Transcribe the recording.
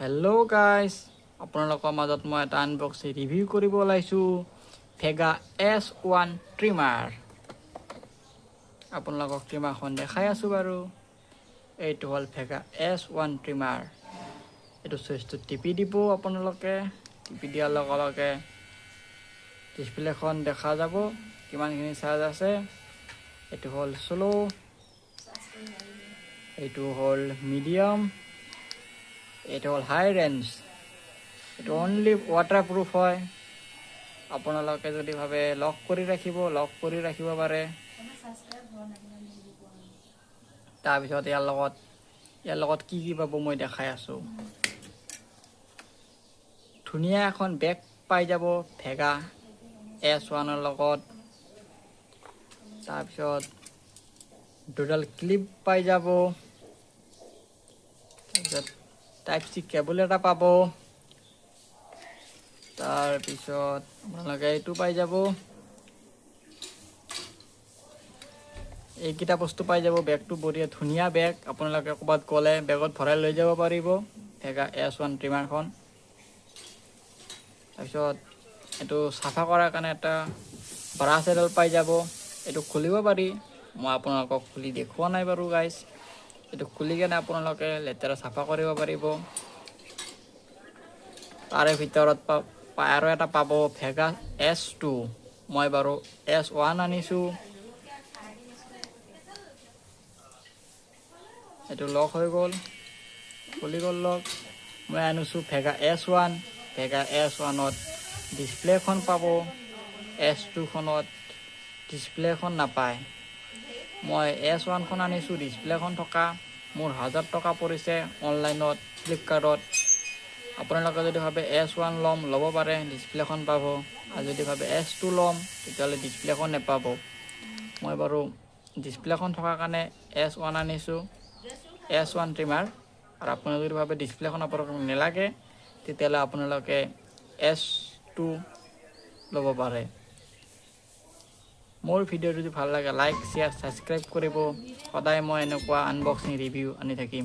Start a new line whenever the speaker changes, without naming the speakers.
Hello' guys, আপোনালোকৰ মাজত মই এটা আনবক্সিং ৰিভিউ কৰিব ওলাইছোঁ ভেগা S1 ট্ৰিমাৰ। আপোনালোকক ট্ৰিমাৰখন দেখাই আছোঁ বাৰু। এইটো হ'ল ভেগা S1 ট্ৰিমাৰ। এইটো চুইচটো টিপি দিব আপোনালোকে। টিপি দিয়াৰ লগে লগে ডিছপ্লেখন দেখা যাব কিমানখিনি চাৰ্জ আছে। এইটো হ'ল শ্ল', এইটো হ'ল মিডিয়াম, এইটো হ'ল হাই ৰেঞ্জ। এইটো অনলি ৱাটাৰপ্ৰুফ হয়। আপোনালোকে যদি ভাবে লক কৰি ৰাখিব পাৰে। তাৰপিছত ইয়াৰ লগত কি পাব মই দেখাই আছোঁ। ধুনীয়া এখন বেগ পাই যাব ভেগা S1ৰ লগত। তাৰপিছত দুডাল ক্লিপ পাই যাব। তাৰপিছত টাইপ চি কেবল এটা পাব। তাৰপিছত আপোনালোকে এইটো পাই যাব। এইকেইটা বস্তু পাই যাব। বেগটো বঢ়িয়া ধুনীয়া বেগ। আপোনালোকে ক'ৰবাত গ'লে বেগত ভৰাই লৈ যাব পাৰিব ভেগা S1 ট্ৰিমাৰখন। তাৰপিছত এইটো চাফা কৰাৰ কাৰণে এটা ব্ৰাছ এডাল পাই যাব। এইটো খুলিব পাৰি। মই আপোনালোকক খুলি দেখুওৱা নাই বাৰু গাইজ। এইটো খুলি কেনে আপোনালোকে লেতেৰা চাফা কৰিব পাৰিব। তাৰে ভিতৰত আৰু এটা পাব ভেগা S2। মই বাৰু S1 আনিছোঁ। এইটো লক হৈ গ'ল, খুলি গ'ল লক। মই আনিছোঁ ভেগা S1। ভেগা S1ত ডিছপ্লেখন পাব, S2খনত ডিছপ্লেখন নাপায়। মই S1খন আনিছোঁ ডিছপ্লেখন থকা। মোৰ 1000 টকা পৰিছে অনলাইনত ফ্লিপকাৰ্টত। আপোনালোকে যদি ভাবে S1 ল'ব পাৰে, ডিছপ্লেখন পাব। আৰু যদি ভাবে S2 ল'ম তেতিয়াহ'লে ডিছপ্লেখন নাপাব। মই বাৰু ডিছপ্লেখন থকাৰ কাৰণে S1 আনিছোঁ, S1 ট্ৰিমাৰ। আৰু আপোনালোকে যদি ভাবে ডিছপ্লেখন আপোনালোকক নালাগে তেতিয়াহ'লে আপোনালোকে S2 ল'ব পাৰে। মোৰ ভিডিঅ' যদি ভাল লাগে লাইক, শ্বেয়াৰ, ছাবস্ক্ৰাইব কৰিব। সদায় মই এনেকুৱা আনবক্সিং ৰিভিউ আনি থাকিম।